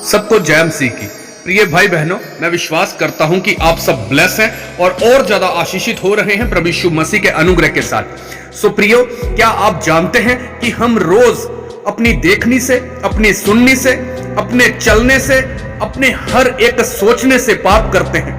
सबको जय मसीह की। प्रिय भाई बहनों, मैं विश्वास करता हूं कि आप सब ब्लेस हैं और ज्यादा आशीषित हो रहे हैं प्रभु यीशु मसीह के अनुग्रह के साथ। सो प्रियो, क्या आप जानते हैं कि हम रोज अपनी देखनी से, अपनी सुननी से, अपने चलने से, अपने हर एक सोचने से पाप करते हैं।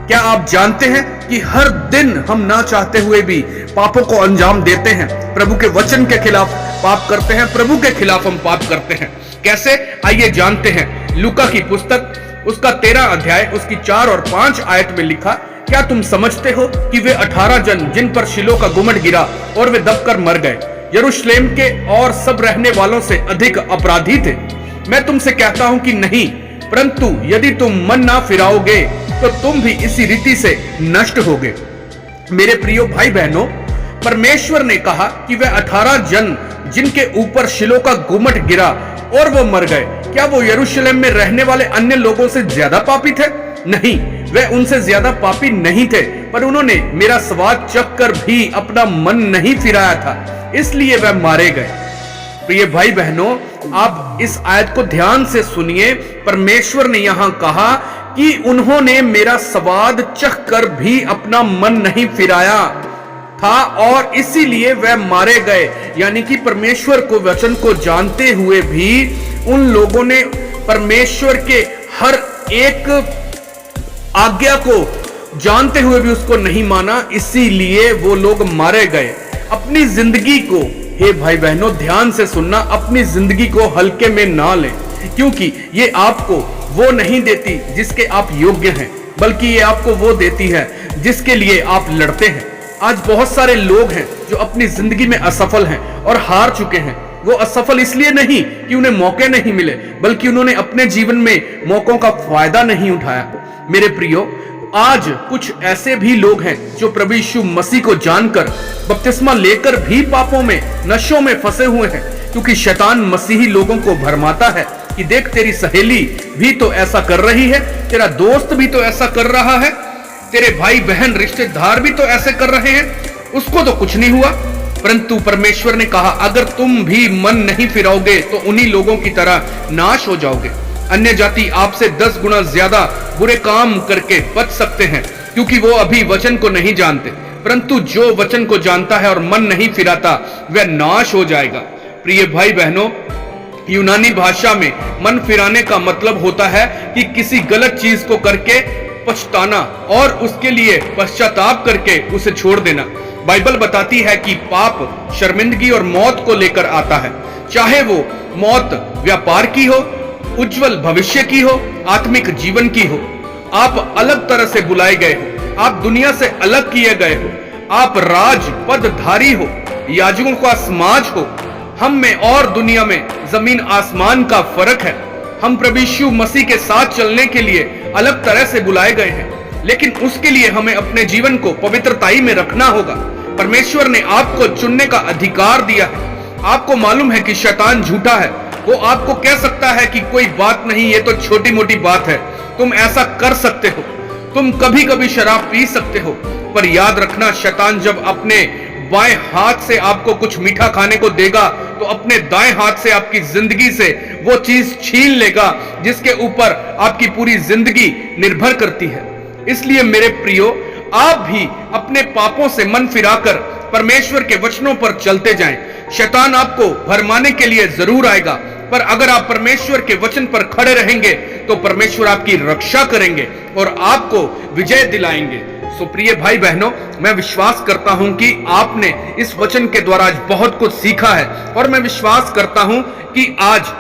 क्या आप जानते हैं कि हर दिन हम ना चाहते हुए भी पापों को अंजाम देते हैं, प्रभु के वचन के खिलाफ पाप करते हैं, प्रभु के खिलाफ हम पाप करते हैं। कैसे, आइए जानते हैं। लूका की पुस्तक उसका 13 अध्याय उसकी 4 और 5 आयत में लिखा, क्या तुम समझते हो कि वे 18 जन जिन पर शिलो का गुम्मट गिरा और वे दबकर मर गए, यरूशलेम के और सब रहने वालों से अधिक अपराधी थे? मैं तुमसे कहता हूं कि नहीं, परंतु यदि तुम मन ना फिराओगे तो तुम भी इसी रीति से नष्ट होगे। मेरे प्रियो भाई बहनों, परमेश्वर ने कहा कि वे 18 जन जिनके ऊपर शिलो का गुम्मट गिरा और वो मर गए, क्या वो यरूशलेम में रहने वाले अन्य लोगों से ज्यादा पापी थे? नहीं, वे उनसे ज्यादा पापी नहीं थे, पर उन्होंने मेरा स्वाद चखकर भी अपना मन नहीं फिराया था, इसलिए वे मारे गए। प्रिय भाई बहनों, आप इस आयत को ध्यान से सुनिए। परमेश्वर ने यहां कहा कि उन्होंने मेरा स्वाद चखकर भी अपना मन नहीं फिराया था और इसीलिए वह मारे गए। यानी कि परमेश्वर को वचन को जानते हुए भी उन लोगों ने परमेश्वर के हर एक आज्ञा को जानते हुए भी उसको नहीं माना, इसीलिए वो लोग मारे गए। अपनी जिंदगी को, हे भाई बहनों ध्यान से सुनना, अपनी जिंदगी को हल्के में ना लें, क्योंकि ये आपको वो नहीं देती जिसके आप योग्य हैं, बल्कि ये आपको वो देती है जिसके लिए आप लड़ते हैं। आज बहुत सारे लोग हैं जो अपनी जिंदगी में असफल हैं और हार चुके हैं। वो असफल इसलिए नहीं कि उन्हें मौके नहीं मिले, बल्कि उन्होंने अपने जीवन में मौकों का फायदा नहीं उठाया। मेरे प्रियो, आज कुछ ऐसे भी लोग हैं जो प्रभु यीशु मसीह को जानकर बपतिस्मा लेकर भी पापों में, नशों में फंसे हुए हैं, क्योंकि शैतान मसीही लोगों को भरमाता है कि देख, तेरी सहेली भी तो ऐसा कर रही है, तेरा दोस्त भी तो ऐसा कर रहा है, तेरे भाई बहन रिश्तेदार भी तो ऐसे कर रहे हैं, उसको तो कुछ नहीं हुआ। परंतु परमेश्वर ने कहा, अगर तुम भी मन नहीं फिराओगे तो उन्हीं लोगों की तरह नाश हो जाओगे। अन्य जाति आपसे 10 गुना ज्यादा बुरे काम करके बच सकते हैं, क्योंकि वो अभी वचन को नहीं जानते, परंतु जो वचन को जानता है और मन नहीं फिराता वह नाश हो जाएगा। प्रिय भाई बहनों, यूनानी भाषा में मन फिराने का मतलब होता है कि किसी गलत चीज को करके पछताना और उसके लिए पश्चाताप करके उसे छोड़ देना। बाइबल बताती है कि पाप शर्मिंदगी और मौत को लेकर आता है, चाहे वो मौत व्यापार की हो, उज्जवल भविष्य की हो, आत्मिक जीवन की हो। आप अलग तरह से बुलाए गए हो, आप दुनिया से अलग किए गए हो, आप राज पदधारी हो, याजकों का समाज हो। हम में और दुनिया में जमीन आसमान का फर्क है। हम प्रभु यीशु मसीह के साथ चलने के लिए अलग तरह से बुलाए गए हैं, लेकिन उसके लिए हमें अपने जीवन को पवित्रताई में रखना होगा। परमेश्वर ने आपको चुनने का अधिकार दिया है। आपको मालूम है कि शैतान झूठा है, वो आपको कह सकता है कि कोई बात नहीं, ये तो छोटी मोटी बात है, तुम ऐसा कर सकते हो, तुम कभी कभी शराब पी सकते हो। पर याद रखना, शैतान जब अपने बाएं हाथ से आपको कुछ मीठा खाने को देगा तो अपने दाएं हाथ से आपकी जिंदगी से वो चीज छीन लेगा जिसके ऊपर आपकी पूरी जिंदगी निर्भर करती है। इसलिए मेरे प्रियो, आप भी अपने पापों से मन फिराकर परमेश्वर के वचनों पर चलते जाएं। शैतान आपको भरमाने के लिए जरूर आएगा, पर अगर आप परमेश्वर के वचन पर खड़े रहेंगे तो परमेश्वर आपकी रक्षा करेंगे और आपको विजय दिलाएंगे। सो प्रिय भाई बहनों, मैं विश्वास करता हूं कि आपने इस वचन के द्वारा आज बहुत कुछ सीखा है, और मैं विश्वास करता हूं कि आज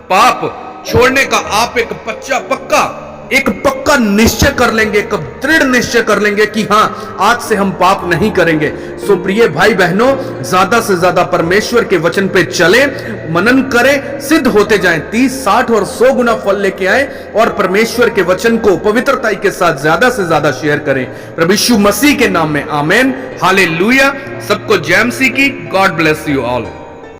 पाप छोड़ने का आप एक पक्का निश्चय कर लेंगे, एक दृढ़ निश्चय कर लेंगे कि हाँ, आज से हम पाप नहीं करेंगे। सो प्रिय भाई बहनों, ज्यादा से ज्यादा परमेश्वर के वचन पे चलें, मनन करें, सिद्ध होते जाएं, 30, 60 और 100 गुना फल लेके आए, और परमेश्वर के वचन को पवित्रताई के साथ ज्यादा से ज्यादा शेयर करें। प्रभु यीशु मसीह के नाम में आमेन, हालेलुया। सबको जय मसीह की। God bless you all.